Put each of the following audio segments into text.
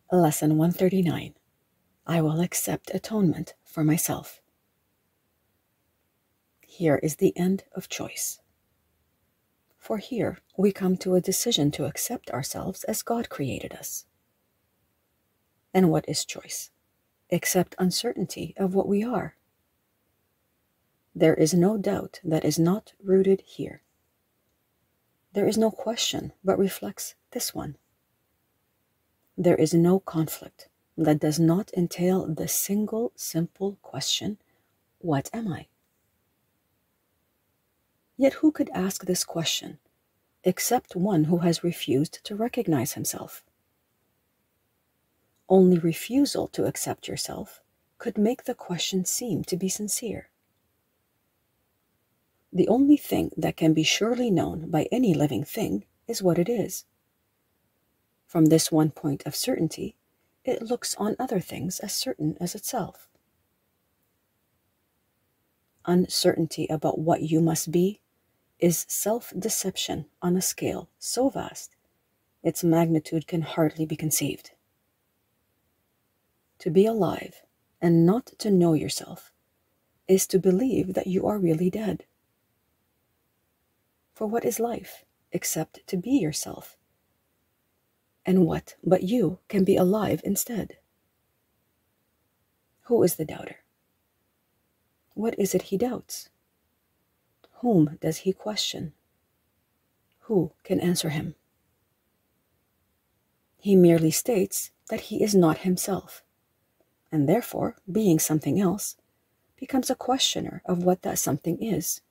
Lesson 139. I will accept atonement for myself. Here is the end of choice. For here we come to a decision to accept ourselves as God created us. And what is choice? Except uncertainty of what we are. There is no doubt that is not rooted here. There is no question but reflects this one. There is no conflict that does not entail the single simple question, what am I? Yet who could ask this question except one who has refused to recognize himself? Only refusal to accept yourself could make the question seem to be sincere. The only thing that can be surely known by any living thing is what it is. From this one point of certainty, it looks on other things as certain as itself. Uncertainty about what you must be is self-deception on a scale so vast, its magnitude can hardly be conceived. To be alive and not to know yourself is to believe that you are really dead. For what is life except to be yourself? And what but you can be alive instead? Who is the doubter? What is it he doubts? Whom does he question? Who can answer him? He merely states that he is not himself, and therefore, being something else, becomes a questioner of what that something is.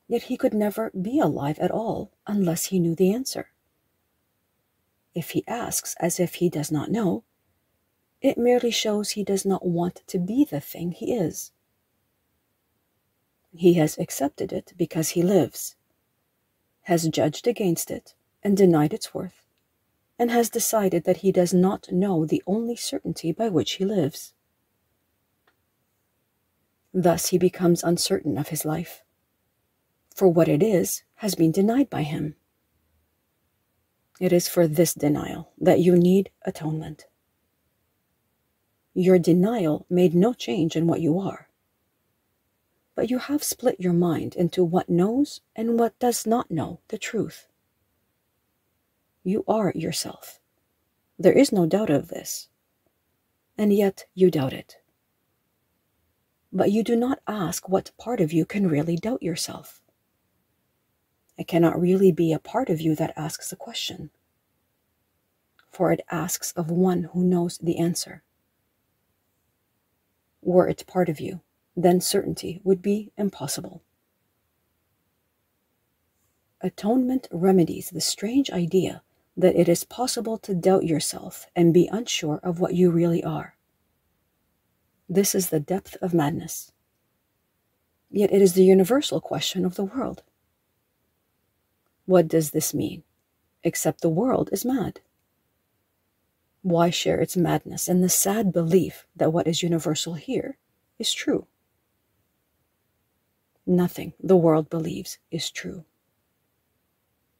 Yet he could never be alive at all unless he knew the answer. If he asks as if he does not know, it merely shows he does not want to be the thing he is. He has accepted it because he lives, has judged against it and denied its worth, and has decided that he does not know the only certainty by which he lives. Thus he becomes uncertain of his life, for what it is has been denied by him. It is for this denial that you need atonement. Your denial made no change in what you are, but you have split your mind into what knows and what does not know the truth. You are yourself. There is no doubt of this, and yet you doubt it. But you do not ask what part of you can really doubt yourself. It cannot really be a part of you that asks a question, for it asks of one who knows the answer. Were it part of you, then certainty would be impossible. Atonement remedies the strange idea that it is possible to doubt yourself and be unsure of what you really are. This is the depth of madness. Yet it is the universal question of the world. What does this mean, except the world is mad? Why share its madness in the sad belief that what is universal here is true? Nothing the world believes is true.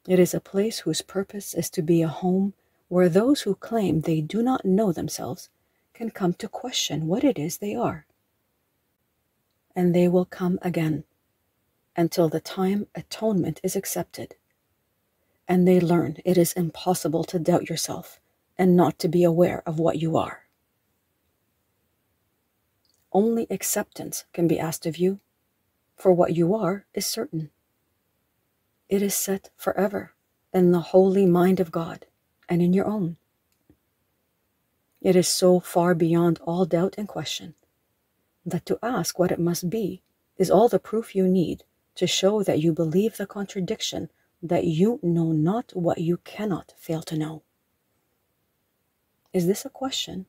It is a place whose purpose is to be a home where those who claim they do not know themselves can come to question what it is they are. And they will come again until the time atonement is accepted, and they learn it is impossible to doubt yourself and not to be aware of what you are. Only acceptance can be asked of you, for what you are is certain. It is set forever in the holy mind of God and in your own. It is so far beyond all doubt and question that to ask what it must be is all the proof you need to show that you believe the contradiction that you know not what you cannot fail to know. Is this a question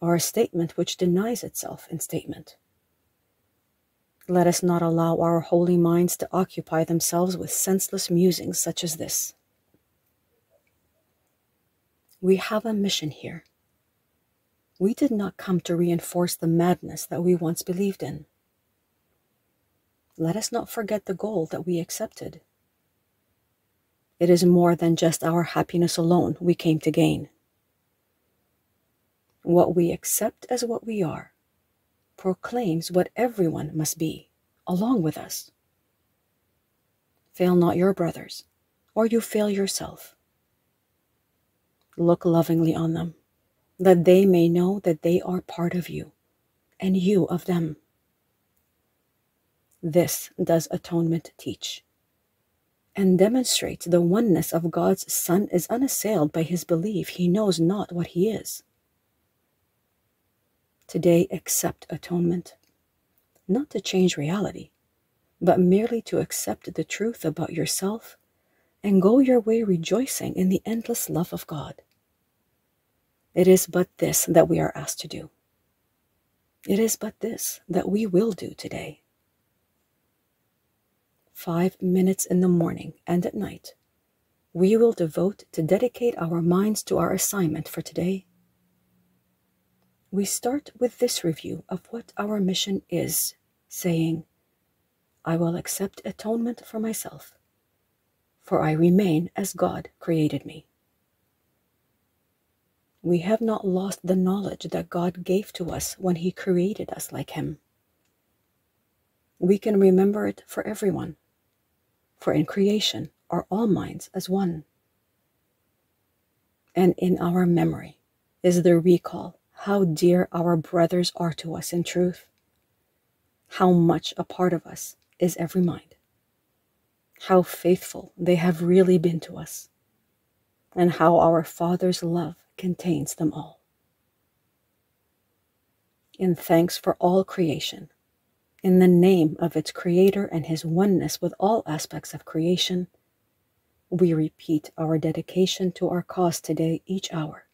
or a statement which denies itself in statement? Let us not allow our holy minds to occupy themselves with senseless musings such as this. We have a mission here. We did not come to reinforce the madness that we once believed in. Let us not forget the goal that we accepted. It is more than just our happiness alone we came to gain. What we accept as what we are proclaims what everyone must be, along with us. Fail not your brothers, or you fail yourself. Look lovingly on them, that they may know that they are part of you, and you of them. This does Atonement teach, and demonstrates the oneness of God's Son is unassailed by his belief he knows not what he is. Today accept Atonement, not to change reality, but merely to accept the truth about yourself and go your way rejoicing in the endless love of God. It is but this that we are asked to do. It is but this that we will do today. 5 minutes in the morning and at night, we will devote to dedicate our minds to our assignment for today. We start with this review of what our mission is, saying, I will accept atonement for myself, for I remain as God created me. We have not lost the knowledge that God gave to us when he created us like him. We can remember it for everyone, for in creation are all minds as one. And in our memory is the recall how dear our brothers are to us in truth, how much a part of us is every mind, how faithful they have really been to us, and how our Father's love contains them all. In thanks for all creation, in the name of its Creator and his oneness with all aspects of creation, we repeat our dedication to our cause today each hour,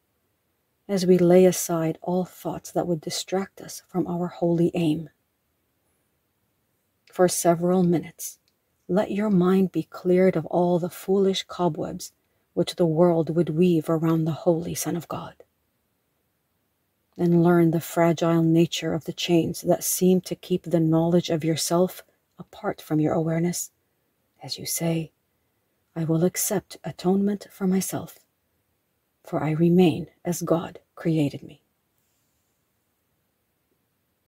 as we lay aside all thoughts that would distract us from our holy aim. For several minutes, let your mind be cleared of all the foolish cobwebs which the world would weave around the Holy Son of God, and learn the fragile nature of the chains that seem to keep the knowledge of yourself apart from your awareness, as you say, I will accept atonement for myself, for I remain as God created me.